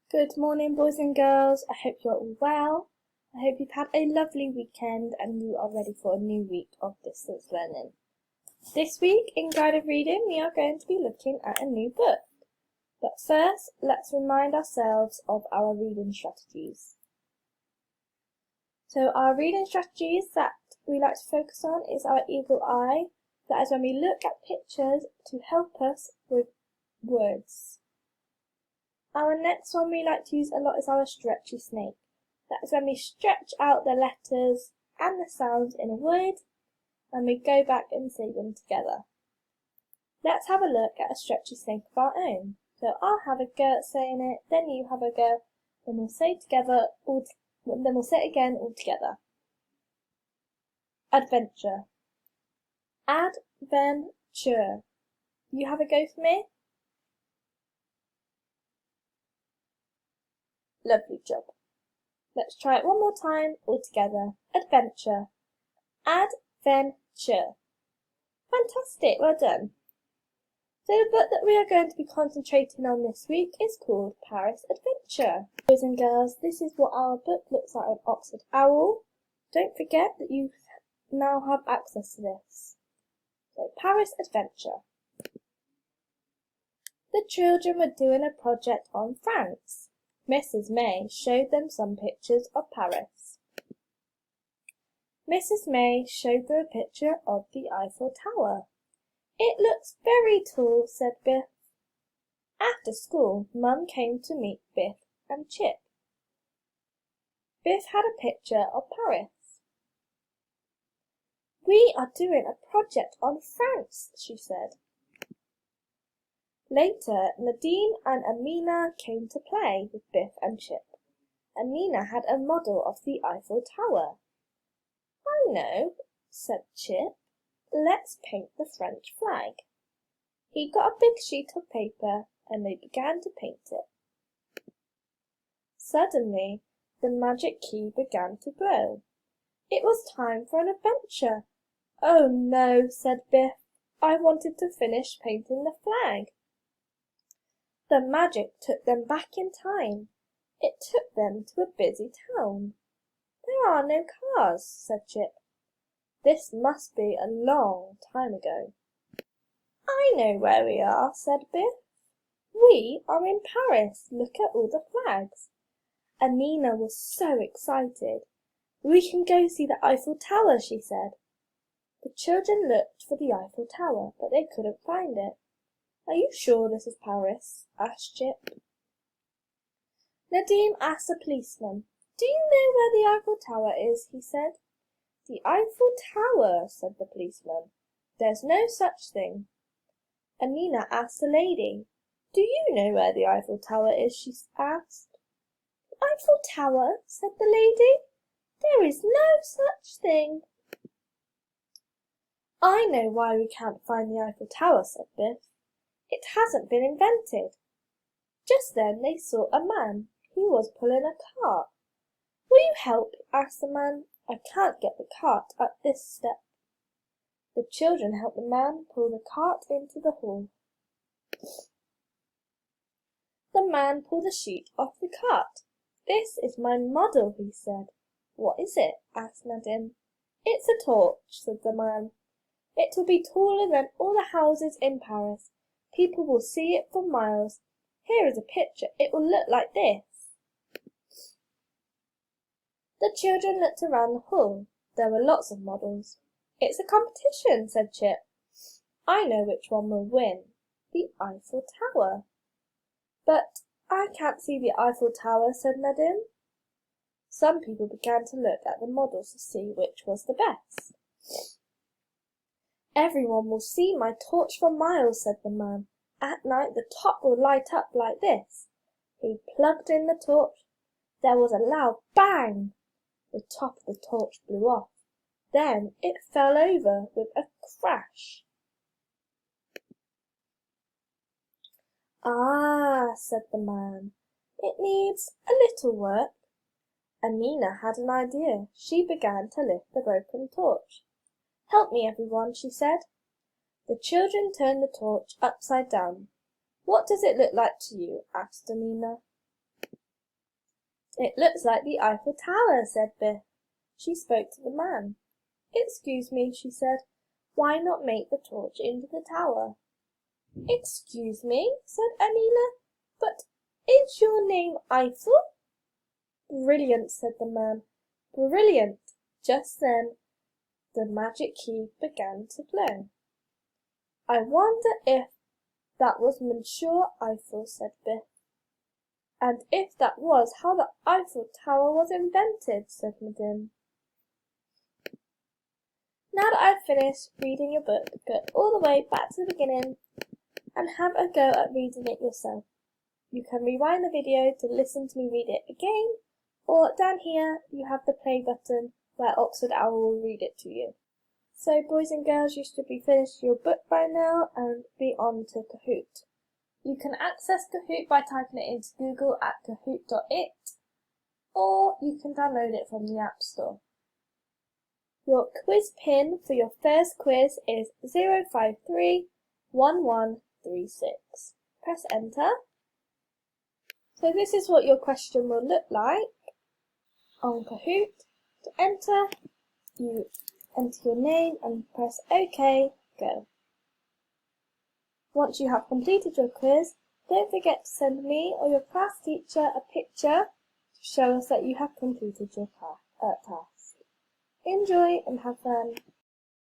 Good morning, boys and girls. I hope you're all well. I hope you've had a lovely weekend and you are ready for a new week of distance learning. This week in Guided Reading, we are going to be looking at a new book. But first, let's remind ourselves of our reading strategies. So our reading strategies that we like to focus on is our eagle eye. That is when we look at pictures to help us with words. Our next one we like to use a lot is our stretchy snake. That is when we stretch out the letters and the sounds in a word and we go back and say them together. Let's have a look at a stretchy snake of our own. So I'll have a go at saying it, then you have a go, then we'll say it together, then we'll say it again all together. Adventure. Adventure. You have a go for me? Lovely job. Let's try it one more time all together. Adventure. Adventure. Fantastic, well done. So the book that we are going to be concentrating on this week is called Paris Adventure. Boys and girls, this is what our book looks like on Oxford Owl. Don't forget that you now have access to this. So Paris Adventure. The children were doing a project on France. Mrs. May showed them some pictures of Paris. Mrs. May showed them a picture of the Eiffel Tower. It looks very tall, said Biff. After school, Mum came to meet Biff and Chip. Biff had a picture of Paris. We are doing a project on France, she said. Later, Nadine and Amina came to play with Biff and Chip. Amina had a model of the Eiffel Tower. I know, said Chip. Let's paint the French flag. He got a big sheet of paper and they began to paint it. Suddenly, the magic key began to glow. It was time for an adventure. Oh no, said Biff. I wanted to finish painting the flag. The magic took them back in time. It took them to a busy town. There are no cars, said Chip. This must be a long time ago. I know where we are, said Biff. We are in Paris. Look at all the flags. Amina was so excited. We can go see the Eiffel Tower, she said. The children looked for the Eiffel Tower, but they couldn't find it. Are you sure this is Paris? Asked Chip. Nadine asked the policeman. Do you know where the Eiffel Tower is? He said. The Eiffel Tower, said the policeman. There's no such thing. Amina asked the lady. Do you know where the Eiffel Tower is? She asked. The Eiffel Tower, said the lady. There is no such thing. I know why we can't find the Eiffel Tower, said Biff. It hasn't been invented. Just then they saw a man. He was pulling a cart. Will you help? Asked the man. I can't get the cart up this step. The children helped the man pull the cart into the hall. The man pulled a sheet off the cart. This is my model, he said. What is it? Asked Nadine. It's a torch, said the man. It will be taller than all the houses in Paris. People will see it for miles. Here is a picture. It will look like this. The children looked around the hall. There were lots of models. It's a competition, said Chip. I know which one will win. The Eiffel Tower. But I can't see the Eiffel Tower, said Nadine. Some people began to look at the models to see which was the best. Everyone will see my torch for miles, said the man. At night the top will light up like this. He plugged in the torch. There was a loud bang. The top of the torch blew off. Then it fell over with a crash. Ah, said the man. It needs a little work. Amina had an idea. She began to lift the broken torch. Help me, everyone, she said. The children turned the torch upside down. What does it look like to you? Asked Amina. It looks like the Eiffel Tower, said Biff. She spoke to the man. Excuse me, she said. Why not make the torch into the tower? Excuse me, said Amelia, but is your name Eiffel? Brilliant, said the man. Brilliant. Just then the magic key began to glow. I wonder if that was Monsieur Eiffel, said Biff. And if that was, how the Eiffel Tower was invented, said Madame. Now that I've finished reading your book, go all the way back to the beginning and have a go at reading it yourself. You can rewind the video to listen to me read it again, or down here you have the play button where Oxford Owl will read it to you. So boys and girls, you should be finished your book by now and be on to Kahoot. You can access Kahoot by typing it into Google at kahoot.it, or you can download it from the App Store. Your quiz pin for your first quiz is 0531136. Press enter. So this is what your question will look like on Kahoot. To enter, you enter your name and press OK, go. Once you have completed your quiz, don't forget to send me or your class teacher a picture to show us that you have completed your task. Enjoy and have fun.